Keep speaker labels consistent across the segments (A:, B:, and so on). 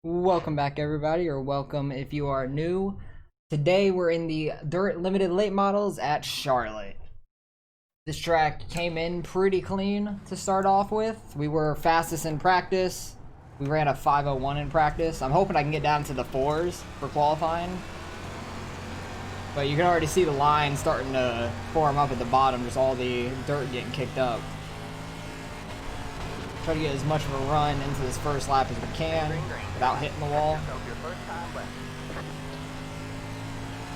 A: Welcome back, everybody, or welcome if you are new. Today we're in the Dirt Limited Late Models at Charlotte. This track came in pretty clean to start off with. We were fastest in practice. We ran a 5:01 in practice. I'm hoping I can get down to the 4s for qualifying. But you can already see the line starting to form up at the bottom, just all the dirt getting kicked up. Try to get as much of a run into this first lap as we can without hitting the wall.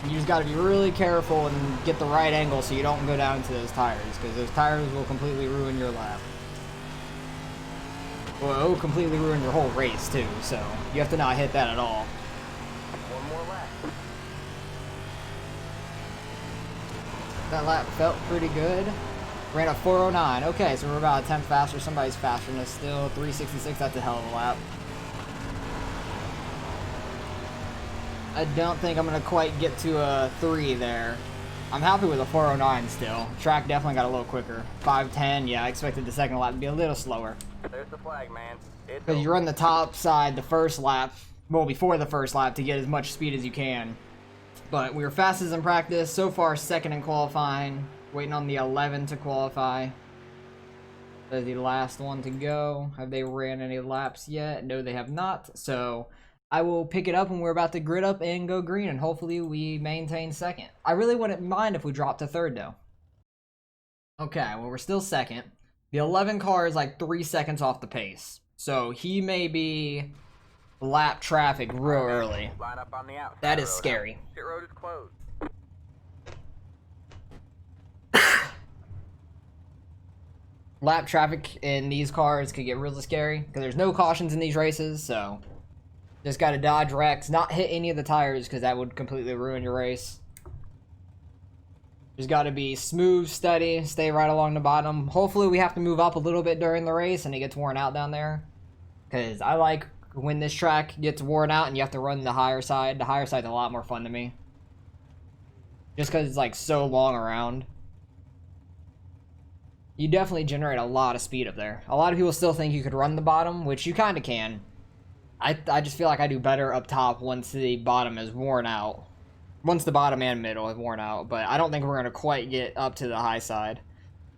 A: You just got to be really careful and get the right angle so you don't go down into those tires, because those tires will completely ruin your lap. Well, it will completely ruin your whole race too, so you have to not hit that at all.
B: One more lap.
A: That lap felt pretty good. Ran a 4:09. Okay, so we're about a 10th faster. Somebody's faster than us still. 3:66. That's a hell of a lap. I don't think I'm going to quite get to a 3 there. I'm happy with a 4:09 still. Track definitely got a little quicker. 5:10. Yeah, I expected the second lap to be a little slower.
B: There's the flag, man.
A: Because you run the top side the first lap, well, before the first lap, to get as much speed as you can. But we were fastest in practice. So far, second in qualifying. Waiting on the 11 to qualify. They're the last one to go. Have they ran any laps yet? No, they have not. So I will pick it up when we're about to grid up and go green, and hopefully we maintain second. I really wouldn't mind if we dropped to third, though. Okay, well, we're still second. The 11 car is like 3 seconds off the pace. So he may be lap traffic real early.
B: Line up on the outside.
A: That is scary.
B: Pit road is closed.
A: Lap traffic in these cars could get really scary because there's no cautions in these races, so just got to dodge wrecks, not hit any of the tires because that would completely ruin your race. Just got to be smooth, steady, stay right along the bottom. Hopefully we have to move up a little bit during the race and it gets worn out down there, because I like when this track gets worn out and you have to run the higher side. The higher side's a lot more fun to me, just because it's like so long around. You definitely generate a lot of speed up there. A lot of people still think you could run the bottom, which you kind of can. I just feel like I do better up top once the bottom is worn out. Once the bottom and middle have worn out, but I don't think we're going to quite get up to the high side.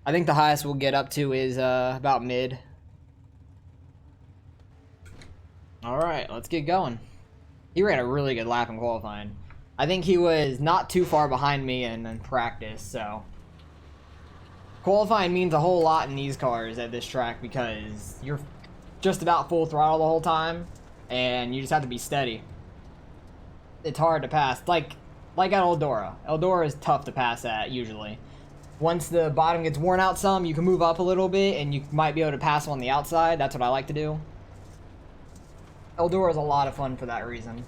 A: I think the highest we'll get up to is about mid. Alright, let's get going. He ran a really good lap in qualifying. I think he was not too far behind me in practice, so qualifying means a whole lot in these cars at this track because you're just about full throttle the whole time, and you just have to be steady. It's hard to pass, like at Eldora. Eldora is tough to pass at, usually. Once the bottom gets worn out some, you can move up a little bit, and you might be able to pass on the outside. That's what I like to do. Eldora is a lot of fun for that reason.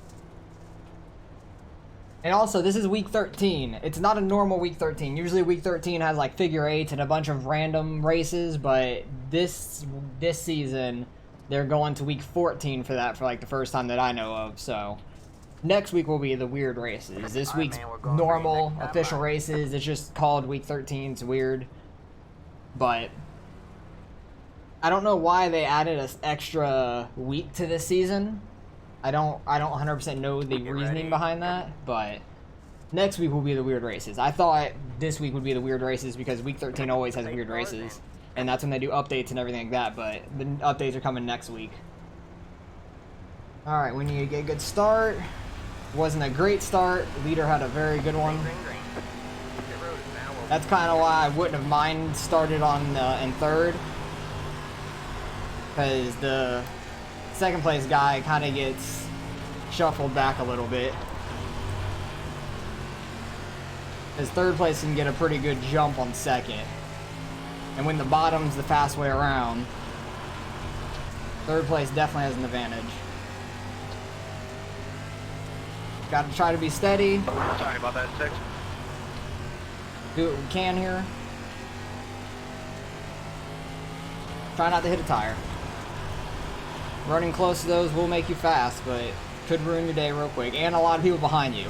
A: And also, this is week 13. It's not a normal week 13. Usually week 13 has like figure eights and a bunch of random races, but this season, they're going to week 14 for that for like the first time that I know of. So next week will be the weird races. This week's normal official races. It's just called week 13. It's weird. But I don't know why they added an extra week to this season. I don't 100% know the reasoning behind that, but next week will be the weird races. I thought this week would be the weird races because week 13 always has weird races, and that's when they do updates and everything like that, but the updates are coming next week. Alright, we need to get a good start. Wasn't a great start. Leader had a very good one. That's kind of why I wouldn't have mind started on in third, because the second place guy kind of gets shuffled back a little bit. His third place can get a pretty good jump on second. And when the bottom's the fast way around, third place definitely has an advantage. Got to try to be steady.
B: Sorry about that, 6.
A: Do what we can here. Try not to hit a tire. Running close to those will make you fast, but could ruin your day real quick. And a lot of people behind you.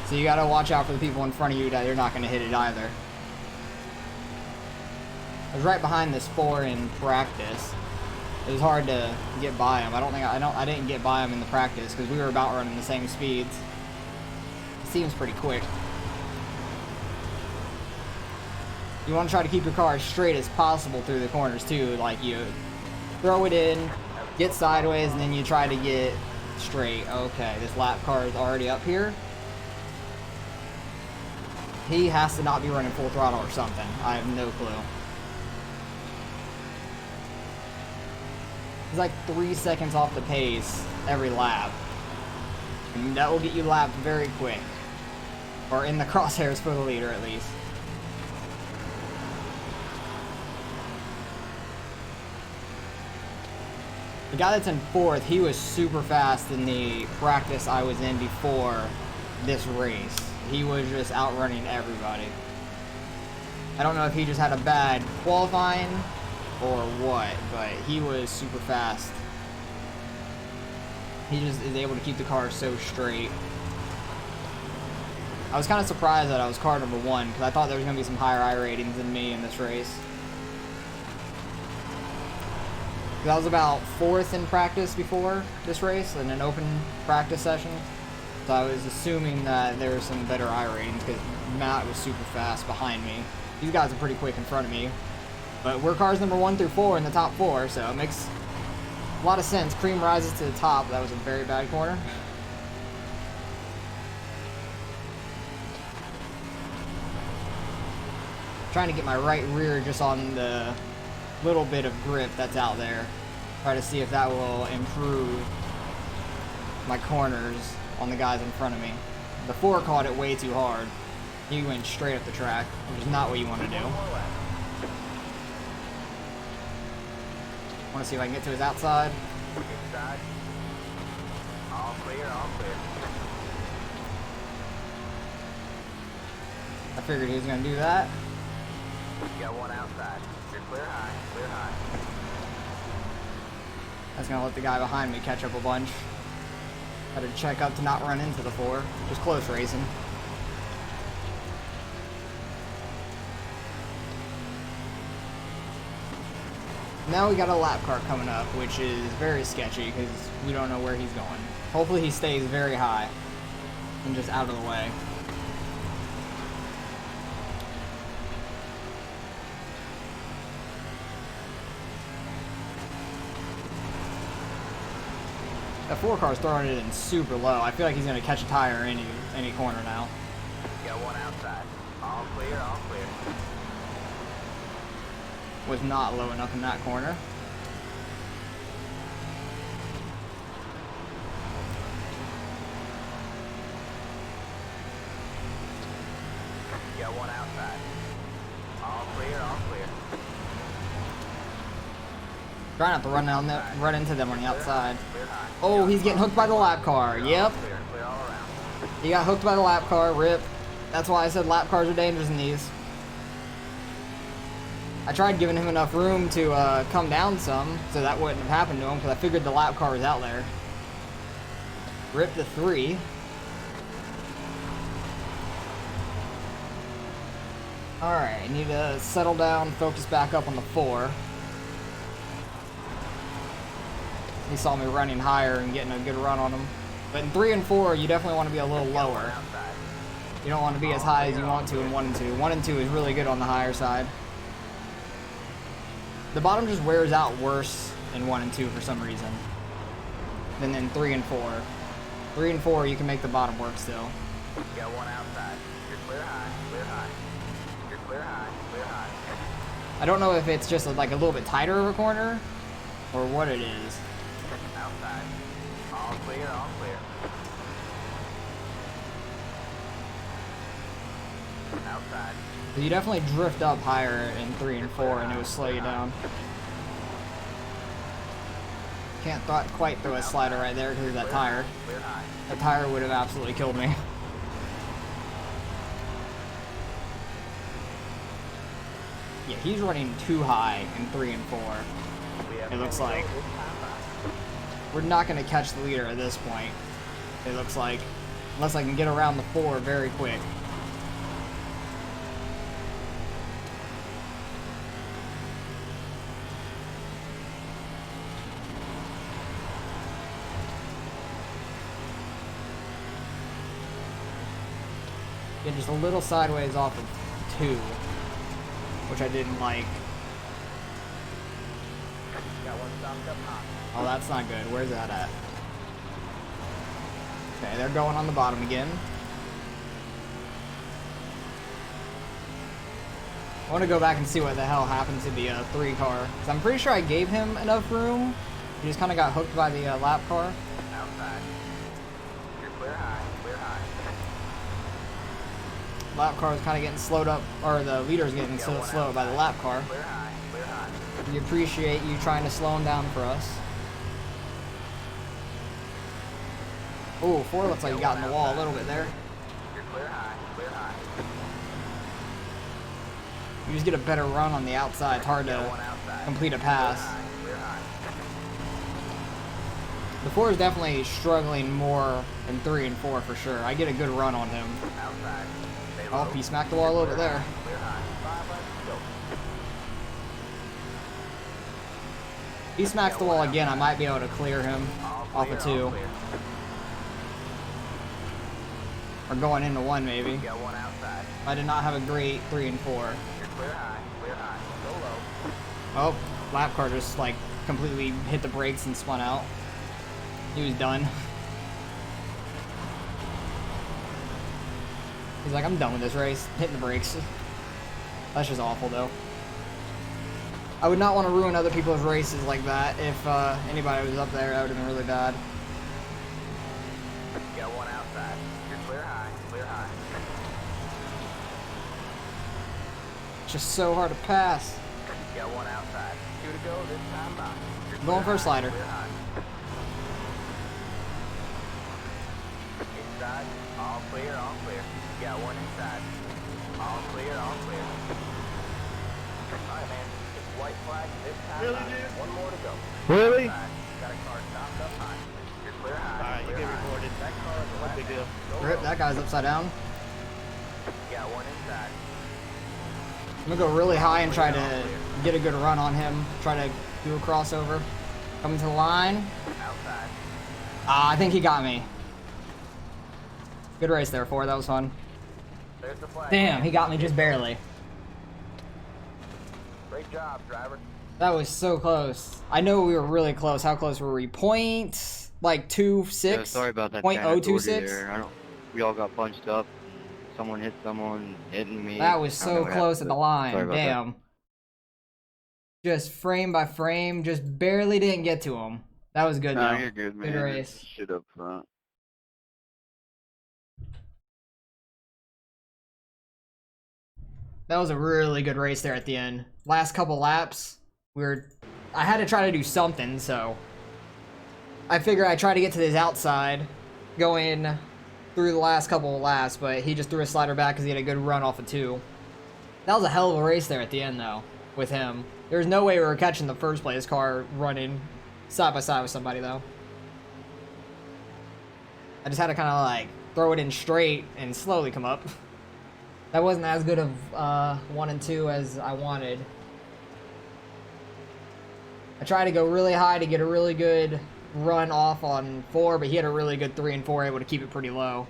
A: So you gotta watch out for the people in front of you that you're not gonna hit it either. I was right behind this 4 in practice. It was hard to get by him. I didn't get by him in the practice because we were about running the same speeds. It seems pretty quick. You want to try to keep your car as straight as possible through the corners too. Like you throw it in, get sideways, and then you try to get straight. Okay, this lap car is already up here. He has to not be running full throttle or something. I have no clue. He's like 3 seconds off the pace every lap. And that will get you lapped very quick. Or in the crosshairs for the leader at least. The guy that's in 4th, he was super fast in the practice I was in before this race. He was just outrunning everybody. I don't know if he just had a bad qualifying or what, but he was super fast. He just is able to keep the car so straight. I was kind of surprised that I was car number 1 because I thought there was going to be some higher I ratings than me in this race. I was about 4th in practice before this race in an open practice session. So I was assuming that there were some better I ratings because Matt was super fast behind me. These guys are pretty quick in front of me. But we're cars number 1 through 4 in the top 4, so it makes a lot of sense. Cream rises to the top. That was a very bad corner. Trying to get my right rear just on the little bit of grip that's out there. Try to see if that will improve my corners on the guys in front of me. The 4 caught it way too hard. He went straight up the track, which is not what you want to do. Want to see if I can get to his outside.
B: Inside. All clear, all clear.
A: I figured he was going to do that.
B: You got one outside. You're clear high, clear high.
A: That's going to let the guy behind me catch up a bunch. Had to check up to not run into the 4. It was close racing. Now we got a lap car coming up, which is very sketchy because we don't know where he's going. Hopefully he stays very high and just out of the way. That 4 car's throwing it in super low. I feel like he's going to catch a tire any corner now.
B: You got one outside. All clear, all clear.
A: Was not low enough in that corner.
B: You got one outside. All clear, all clear.
A: Try not to run into them on the outside.
B: Clear high.
A: Oh, he's getting hooked by the lap car. Yep.
B: Clear, clear all around.
A: He got hooked by the lap car. Rip. That's why I said lap cars are dangerous in these. I tried giving him enough room to come down some so that wouldn't have happened to him because I figured the lap car was out there. Rip the 3. Alright, need to settle down, focus back up on the 4. He saw me running higher and getting a good run on him. But in 3 and 4, you definitely want to be a little lower. You don't want to be as high as you want to in 1 and 2. 1 and 2 is really good on the higher side. The bottom just wears out worse in 1 and 2 for some reason than in 3 and 4. 3 and 4, you can make the bottom work still.
B: You got one outside. You're clear high, clear high. You're clear high, clear high.
A: I don't know if it's just like a little bit tighter of a corner or what it is.
B: Outside. All clear, all clear. Outside.
A: But you definitely drift up higher in 3 and 4 and it would slow you down. Can't quite throw a slider right there because of that tire.
B: Clear high.
A: That tire would have absolutely killed me. Yeah, he's running too high in 3 and 4. It looks like. We're not going to catch the leader at this point. It looks like. Unless I can get around the 4 very quick. Get just a little sideways off of 2, which I didn't like.
B: Got one stopped up hot.
A: Oh, that's not good. Where's that at? Okay, they're going on the bottom again. I want to go back and see what the hell happened to the 3 car. Because I'm pretty sure I gave him enough room. He just kind of got hooked by the lap car.
B: Outside. You're clear high. Clear high.
A: Lap car is kind of getting slowed up, or the leader's getting so slow by the lap car.
B: Clear high. Clear high.
A: We appreciate you trying to slow him down for us. Oh, 4 looks like he got in the wall a little bit there.
B: You're clear high. Clear high.
A: You just get a better run on the outside. It's hard to complete a pass.
B: Clear high.
A: The 4 is definitely struggling more than 3 and 4 for sure. I get a good run on him.
B: Outside. Stay
A: Oh,
B: low.
A: he smacked the wall a little bit there.
B: Clear high. 5 left to go.
A: If he smacks the wall again, I might be able to clear him off of 2. Or going into 1 maybe.
B: You got one outside.
A: I did not have a great 3 and 4.
B: You're clear high. Clear high. Go low.
A: Oh, lap car just like completely hit the brakes and spun out. He was done. He's like, I'm done with this race. Hitting the brakes. That's just awful though. I would not want to ruin other people's races like that. If anybody was up there, that would have been really bad.
B: You got one outside. You're clear high. Clear high.
A: It's just so hard to pass.
B: You got one outside. 2 to go. This time not. You're
A: Going for a
B: clear
A: slider.
B: high. Clear high. Inside. All clear. All clear. You got one inside. All clear. All clear. Alright, man. It's white flag this time.
C: Really,
B: not.
C: dude?
B: One more to go.
C: Really?
B: Outside. Got a car stopped up high. You're clear high.
C: Alright, you
B: clear
C: get
B: high.
C: recorded.
B: That car is a
C: No
B: left.
C: big deal.
B: Go
A: Rip,
B: low.
A: that guy's upside down.
B: You got one inside.
A: I'm gonna go really high and try to get a good run on him. Try to do a crossover. Coming to the line.
B: Outside.
A: I think he got me. Good race there, 4. That was fun.
B: There's the flag.
A: Damn, he got me just barely.
B: Great job, driver.
A: That was so close. I know we were really close. How close were we? Point like 2.6?
D: Yeah, sorry about that.
A: Point
D: China Doherty
A: 026?
D: there. We all got bunched up. Someone hit someone, hitting me.
A: That was
D: I don't know
A: so
D: what
A: close at
D: happened,
A: the
D: but
A: line.
D: sorry about that.
A: Damn. Just frame by frame, just barely didn't get to him. That was good
D: No,
A: though.
D: you're good, man.
A: Good race.
D: Shit up front.
A: That was a really good race there at the end. Last couple laps, I had to try to do something, so I figured I'd try to get to this outside going through the last couple of laps, but he just threw a slider back because he had a good run off of 2. That was a hell of a race there at the end, though, with him. There's no way we were catching the first place car running side by side with somebody, though. I just had to kind of like throw it in straight and slowly come up. That wasn't as good of 1 and 2 as I wanted. I tried to go really high to get a really good run off on 4, but he had a really good 3 and 4, able to keep it pretty low.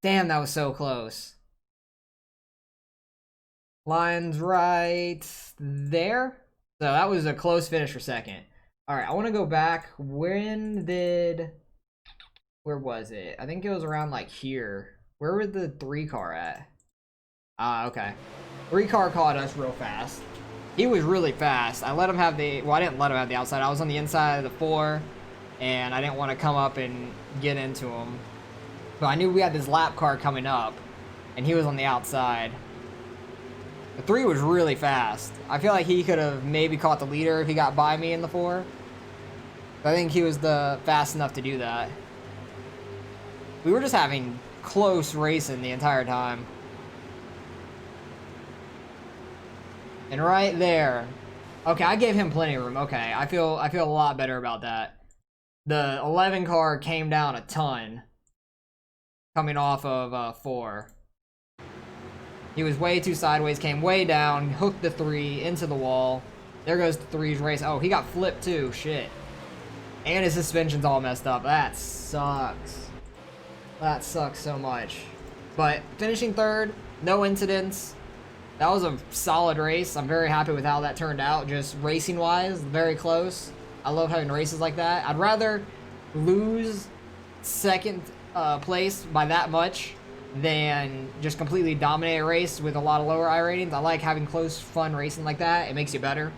A: Damn, that was so close. Line's right there. So that was a close finish for second. Alright, I want to go back. Where was it? I think it was around like here. Where was the 3 car at? Okay. 3 car caught us real fast. He was really fast. I let him have well, I didn't let him have the outside. I was on the inside of the 4, and I didn't want to come up and get into him. But I knew we had this lap car coming up, and he was on the outside. The 3 was really fast. I feel like he could have maybe caught the leader if he got by me in the 4. But I think he was fast enough to do that. We were just having close racing the entire time. And right there. Okay, I gave him plenty of room. Okay, I feel a lot better about that. The 11 car came down a ton. Coming off of 4. He was way too sideways, came way down, hooked the 3 into the wall. There goes the 3's race. Oh, he got flipped too. Shit. And his suspension's all messed up. That sucks. That sucks so much. But finishing third, no incidents. That was a solid race. I'm very happy with how that turned out, just racing-wise, very close. I love having races like that. I'd rather lose second place by that much than just completely dominate a race with a lot of lower I ratings. I like having close, fun racing like that. It makes you better.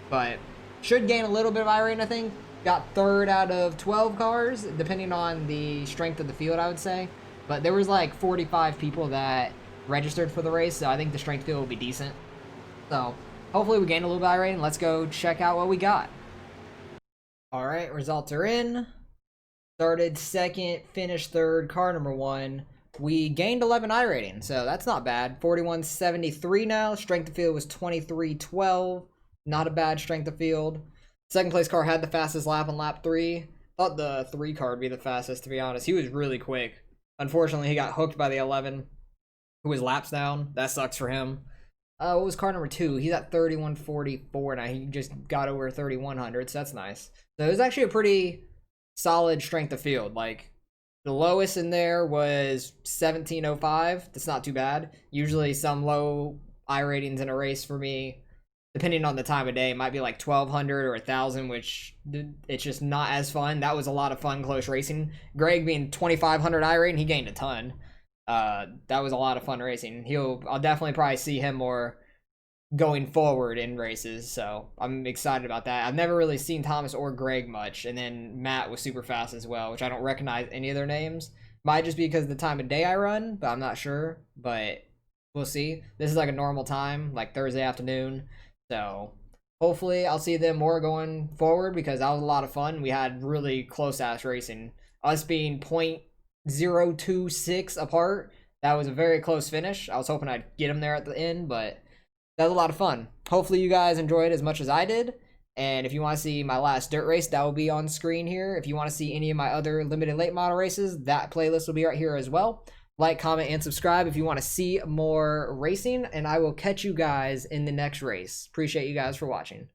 A: But should gain a little bit of I rating, I think. Got third out of 12 cars, depending on the strength of the field, I would say. But there was like 45 people that registered for the race, so I think the strength field will be decent. So hopefully we gain a little bit of I rating. Let's go check out what we got. All right, results are in. Started second, finished third, car number 1. We gained 11 I rating, so that's not bad. 41.73 now. Strength of field was 23.12. Not a bad strength of field. Second place car had the fastest lap on lap 3. Thought the 3 car would be the fastest, to be honest. He was really quick. Unfortunately, he got hooked by the 11, who was laps down. That sucks for him. What was car number 2? He's at 31.44 now. He just got over 3,100, so that's nice. So it was actually a pretty solid strength of field. Like, the lowest in there was 17.05. That's not too bad. Usually some low I ratings in a race for me, depending on the time of day, might be like 1,200 or 1,000, which it's just not as fun. That was a lot of fun, close racing. Greg being 2,500 I rating, he gained a ton. That was a lot of fun racing. I'll definitely probably see him more going forward in races, so I'm excited about that. I've never really seen Thomas or Greg much, and then Matt was super fast as well, which I don't recognize any of their names. Might just be because of the time of day I run, but I'm not sure, but we'll see. This is like a normal time, like Thursday afternoon, so hopefully I'll see them more going forward, because that was a lot of fun. We had really close-ass racing. Us being 0.026 apart, that was a very close finish. I was hoping I'd get them there at the end, but that was a lot of fun. Hopefully you guys enjoyed as much as I did. And if you want to see my last dirt race, that will be on screen here. If you want to see any of my other limited late model races, that playlist will be right here as well. Like, comment, and subscribe if you want to see more racing. And I will catch you guys in the next race. Appreciate you guys for watching.